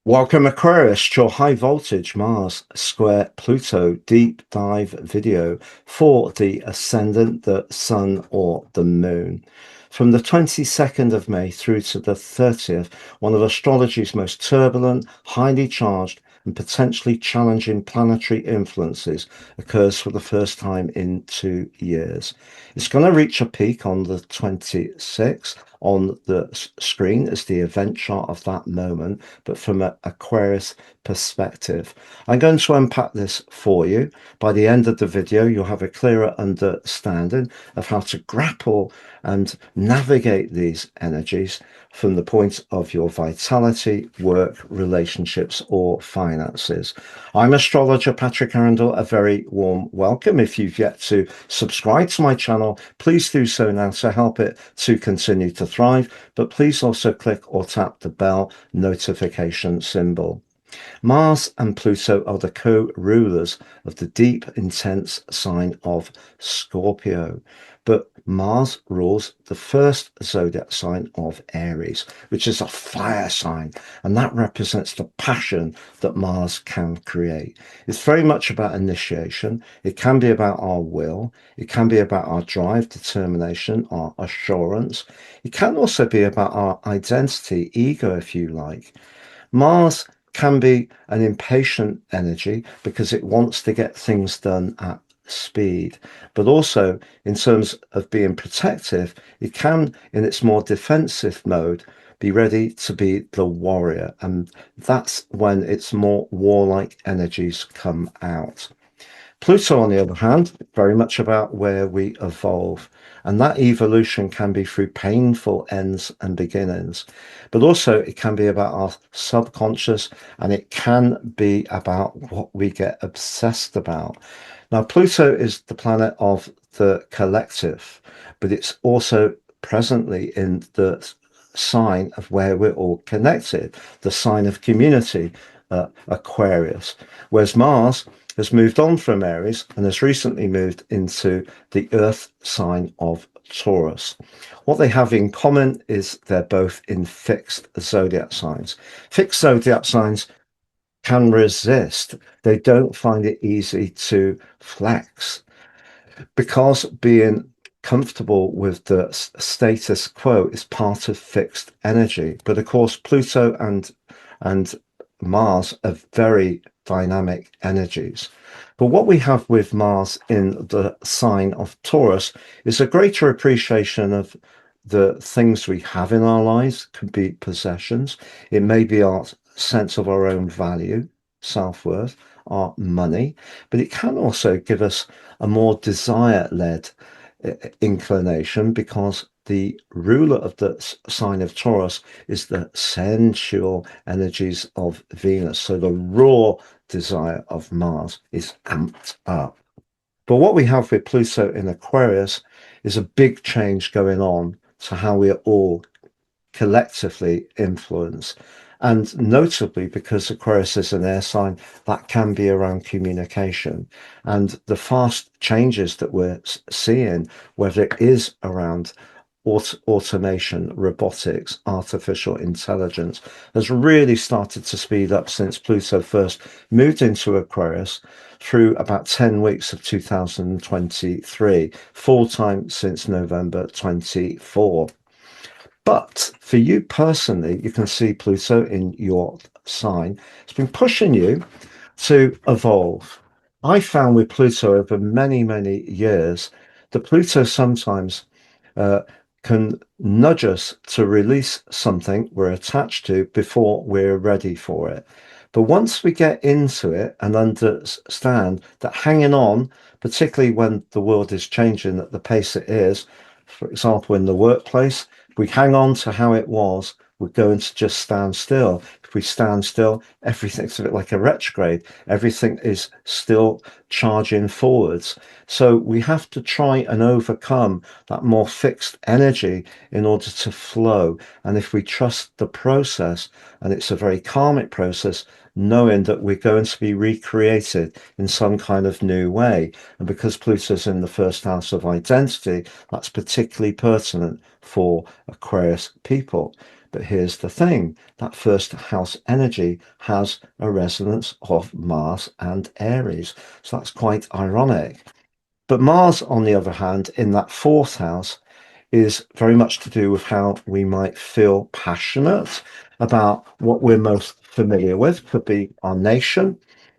Welcome Aquarius to your high voltage Mars square Pluto deep dive video for the ascendant, the sun or the moon. From the 22nd of May through to the 30th, one of astrology's most turbulent, highly charged and potentially challenging planetary influences occurs for the first time in 2 years. It's going to reach a peak on the 26th. On the screen as the event chart of that moment, but from an Aquarius perspective. I'm going to unpack this for you. By the end of the video, you'll have a clearer understanding of how to grapple and navigate these energies from the point of your vitality, work, relationships, or finances. I'm astrologer Patrick Arundel. A very warm welcome. If you've yet to subscribe to my channel, please do so now to help it to continue to thrive, but please also click or tap the bell notification symbol. Mars and Pluto are the co-rulers of the deep, intense sign of Scorpio. But Mars rules the first zodiac sign of Aries, which is a fire sign, and that represents the passion that Mars can create. It's very much about initiation. It can be about our will. It can be about our drive, determination, our assurance. It can also be about our identity, ego, if you like. Mars can be an impatient energy because it wants to get things done at speed, but also in terms of being protective, it can, in its more defensive mode, be ready to be the warrior, and that's when its more warlike energies come out. Pluto, on the other hand, very much about where we evolve. And that evolution can be through painful ends and beginnings. But also it can be about our subconscious, and it can be about what we get obsessed about. Now, Pluto is the planet of the collective, but it's also presently in the sign of where we're all connected, the sign of community, Aquarius. Whereas Mars has moved on from Aries and has recently moved into the Earth sign of Taurus. What they have in common is they're both in fixed zodiac signs. Fixed zodiac signs can resist. They don't find it easy to flex because being comfortable with the status quo is part of fixed energy. But of course, Pluto and Mars are very dynamic energies. But what we have with Mars in the sign of Taurus is a greater appreciation of the things we have in our lives. It could be possessions. It may be our sense of our own value, self-worth, our money, but it can also give us a more desire-led inclination, because the ruler of the sign of Taurus is the sensual energies of Venus. So the raw desire of Mars is amped up. But what we have with Pluto in Aquarius is a big change going on to how we are all collectively influenced. And notably, because Aquarius is an air sign, that can be around communication. And the fast changes that we're seeing, whether it is around automation, robotics, artificial intelligence, has really started to speed up since Pluto first moved into Aquarius through about 10 weeks of 2023, full time since November 24. But for you personally, you can see Pluto in your sign. It's been pushing you to evolve. I found with Pluto over many, many years that Pluto sometimes can nudge us to release something we're attached to before we're ready for it. But once we get into it and understand that hanging on, particularly when the world is changing at the pace it is, for example, in the workplace, if we hang on to how it was, we're going to just stand still. If we stand still, everything's a bit like a retrograde. Everything is still charging forwards. So we have to try and overcome that more fixed energy in order to flow. And if we trust the process, and it's a very karmic process, knowing that we're going to be recreated in some kind of new way. And because Pluto's in the first house of identity, that's particularly pertinent for Aquarius people. But here's the thing, that first house energy has a resonance of Mars and Aries. So that's quite ironic. But Mars, on the other hand, in that fourth house, is very much to do with how we might feel passionate about what we're most familiar with. Could be our nation.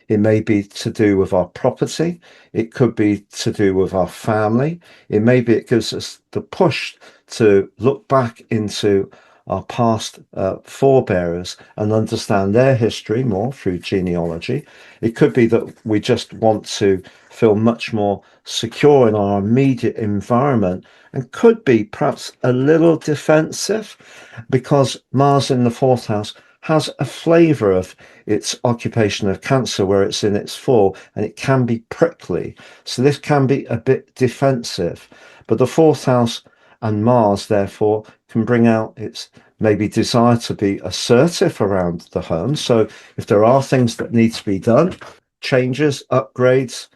It may be to do with our property. It could be to do with our family. It gives us the push to look back into our past forebearers and understand their history more through genealogy. It could be that we just want to feel much more secure in our immediate environment, and could be perhaps a little defensive, because Mars in the fourth house has a flavour of its occupation of Cancer where it's in its fall, and it can be prickly. So this can be a bit defensive. But the fourth house and Mars, therefore, can bring out its maybe desire to be assertive around the home. So if there are things that need to be done, changes, upgrades,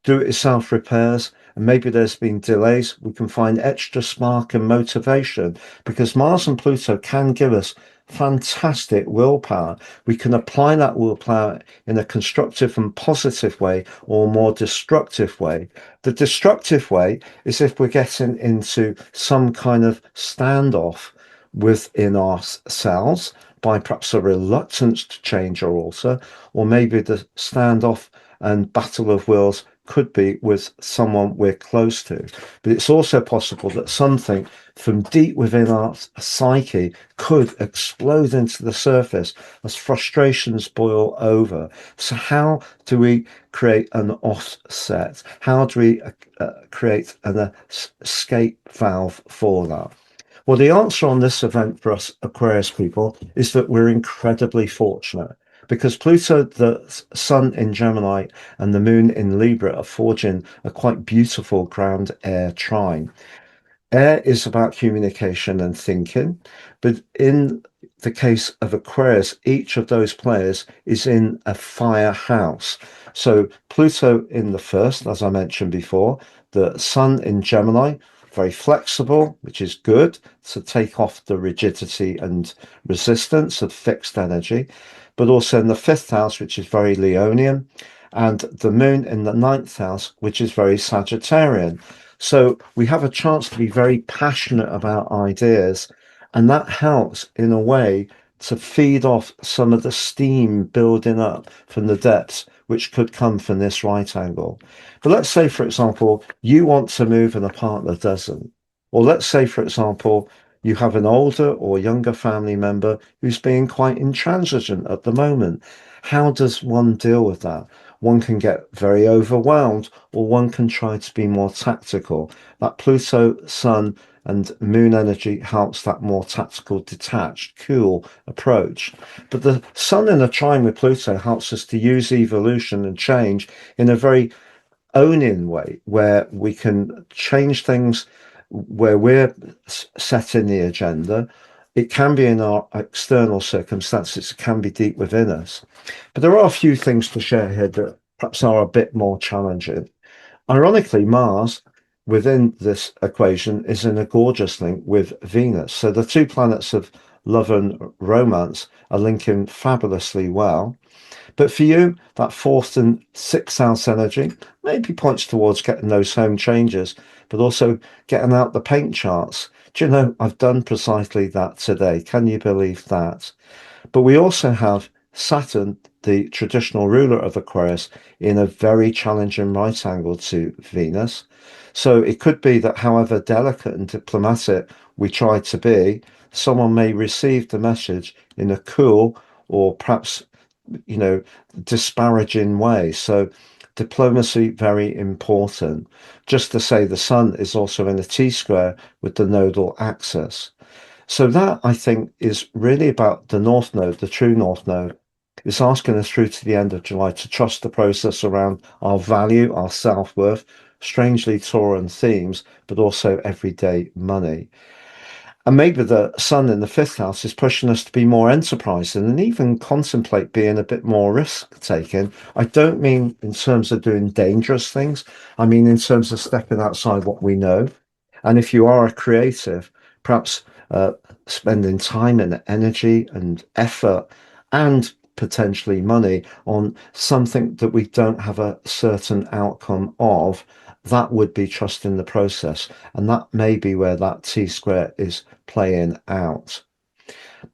do-it-yourself repairs, and maybe there's been delays, we can find extra spark and motivation, because Mars and Pluto can give us fantastic willpower. We can apply that willpower in a constructive and positive way or more destructive way. The destructive way is if we're getting into some kind of standoff within ourselves by perhaps a reluctance to change or alter, or maybe the standoff and battle of wills could be with someone we're close to. But it's also possible that something from deep within our psyche could explode into the surface as frustrations boil over. So how do we create an offset? How do we create an escape valve for that? Well, the answer on this event for us Aquarius people is that we're incredibly fortunate, because Pluto, the Sun in Gemini, and the Moon in Libra are forging a quite beautiful ground air trine. Air is about communication and thinking, but in the case of Aquarius, each of those players is in a fire house. So Pluto in the first, as I mentioned before, the Sun in Gemini, very flexible, which is good to take off the rigidity and resistance of fixed energy, but also in the fifth house, which is very Leonian, and the Moon in the ninth house, which is very Sagittarian. So we have a chance to be very passionate about ideas, and that helps in a way to feed off some of the steam building up from the depths, which could come from this right angle. But let's say, for example, you want to move and a partner doesn't. Or let's say, for example, you have an older or younger family member who's being quite intransigent at the moment. How does one deal with that? One can get very overwhelmed, or one can try to be more tactical. That Pluto, Sun, and Moon energy helps that more tactical, detached, cool approach. But the Sun in a trine with Pluto helps us to use evolution and change in a very owning way, where we can change things where we're setting the agenda. It can be in our external circumstances, it can be deep within us. But there are a few things to share here that perhaps are a bit more challenging. Ironically, Mars within this equation is in a gorgeous link with Venus. So the two planets of love and romance are linking fabulously well. But for you, that fourth and sixth house energy maybe points towards getting those home changes, but also getting out the paint charts. Do you know, I've done precisely that today. Can you believe that? But we also have Saturn, the traditional ruler of Aquarius, in a very challenging right angle to Venus. So it could be that however delicate and diplomatic we try to be, someone may receive the message in a cool or perhaps, disparaging way. So diplomacy, very important. Just to say, the Sun is also in a T-square with the nodal axis. So that, I think, is really about the North Node, the true North Node. It's asking us through to the end of July to trust the process around our value, our self-worth, strangely Tauran themes, but also everyday money. And maybe the Sun in the fifth house is pushing us to be more enterprising and even contemplate being a bit more risk taking. I don't mean in terms of doing dangerous things. I mean in terms of stepping outside what we know. And if you are a creative, perhaps spending time and energy and effort and potentially money on something that we don't have a certain outcome of, that would be trusting the process. And that may be where that T-square is playing out.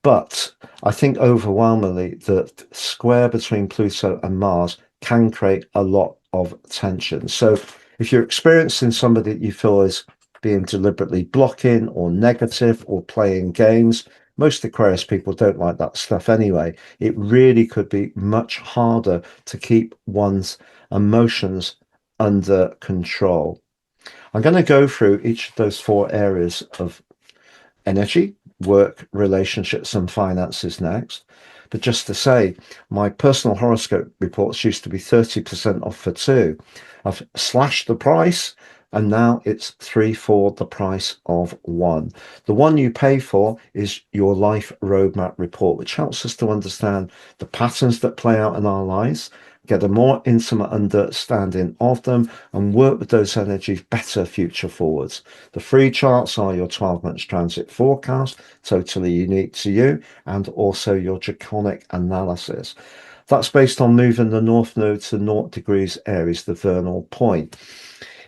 But I think overwhelmingly the square between Pluto and Mars can create a lot of tension. So if you're experiencing somebody that you feel is being deliberately blocking or negative or playing games, most Aquarius people don't like that stuff anyway. It really could be much harder to keep one's emotions under control. I'm going to go through each of those 4 areas of energy, work, relationships, and finances next. But just to say, my personal horoscope reports used to be 30% off for 2. I've slashed the price and now it's 3 for the price of 1. The one you pay for is your life roadmap report, which helps us to understand the patterns that play out in our lives, get a more intimate understanding of them, and work with those energies better future forwards. The free charts are your 12 months transit forecast, totally unique to you, and also your draconic analysis. That's based on moving the North Node to 0 degrees Aries, the vernal point.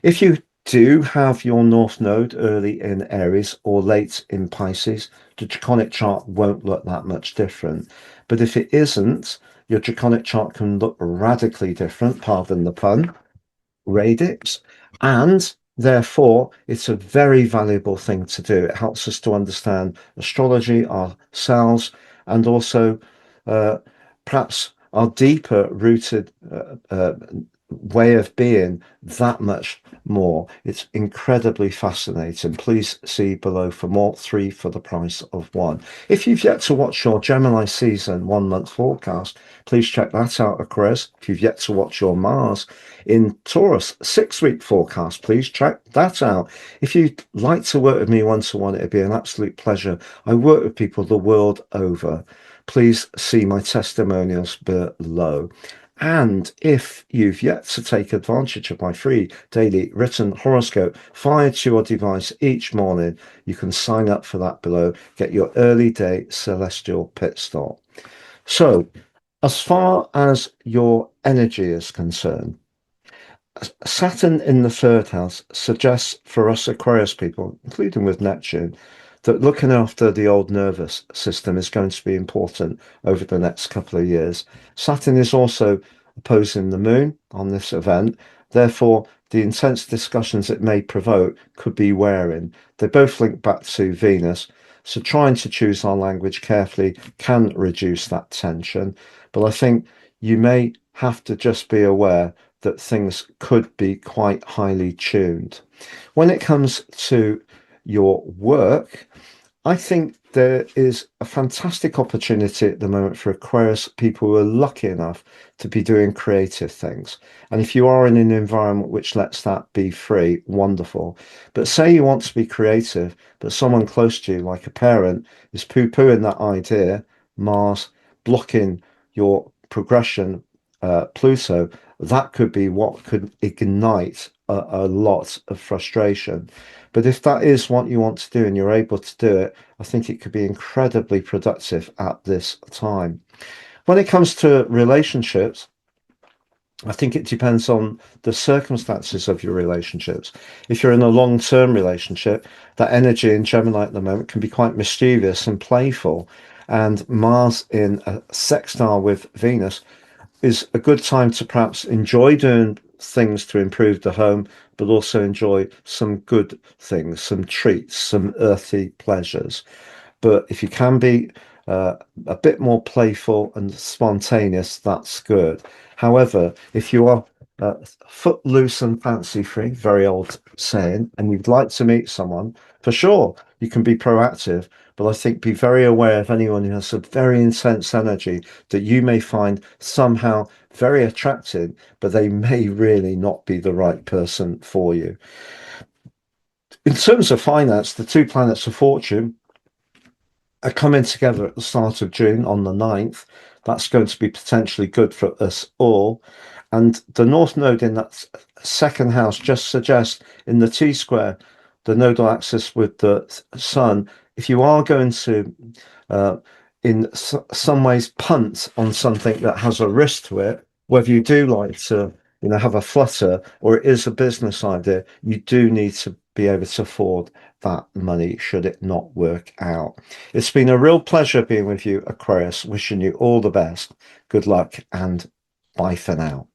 If you do have your North Node early in Aries or late in Pisces, the draconic chart won't look that much different. But if it isn't, your draconic chart can look radically different, pardon the pun, radix, and therefore it's a very valuable thing to do. It helps us to understand astrology, ourselves, and also perhaps our deeper rooted way of being that much more. It's incredibly fascinating. Please see below for more. 3 for the price of 1. If you've yet to watch your Gemini season 1 month forecast, please check that out, Aquarius. If you've yet to watch your Mars in Taurus 6-week forecast, please check that out. If you'd like to work with me one-to-one, it'd be an absolute pleasure. I work with people the world over. Please see my testimonials below. And if you've yet to take advantage of my free daily written horoscope fired to your device each morning, you can sign up for that below. Get your early day celestial pit stop. So, as far as your energy is concerned, Saturn in the 3rd house suggests for us Aquarius people, including with Neptune, that looking after the old nervous system is going to be important over the next couple of years. Saturn is also opposing the moon on this event. Therefore, the intense discussions it may provoke could be wearing. They both link back to Venus, so trying to choose our language carefully can reduce that tension. But I think you may have to just be aware that things could be quite highly tuned. When it comes to your work, I think there is a fantastic opportunity at the moment for Aquarius people who are lucky enough to be doing creative things. And if you are in an environment which lets that be free, wonderful. But say you want to be creative, but someone close to you, like a parent, is poo-pooing that idea, Mars blocking your progression, Pluto, that could be what could ignite a lot of frustration. But if that is what you want to do and you're able to do it, I think it could be incredibly productive at this time. When it comes to relationships, I think it depends on the circumstances of your relationships. If you're in a long-term relationship, that energy in Gemini at the moment can be quite mischievous and playful. And Mars in a sextile with Venus is a good time to perhaps enjoy doing things to improve the home, but also enjoy some good things, some treats, some earthy pleasures. But if you can be a bit more playful and spontaneous, that's good. However, if you are footloose and fancy free, very old saying, and you'd like to meet someone, for sure, you can be proactive. But I think be very aware of anyone who has a very intense energy that you may find somehow very attractive, but they may really not be the right person for you. In terms of finance, the 2 planets of fortune are coming together at the start of June on the 9th. That's going to be potentially good for us all. And the North Node in that 2nd house just suggests in the T-square the nodal axis with the sun, if you are going to, uh, in some ways, punt on something that has a risk to it, whether you do like to, have a flutter or it is a business idea, you do need to be able to afford that money should it not work out. It's been a real pleasure being with you, Aquarius. Wishing you all the best. Good luck and bye for now.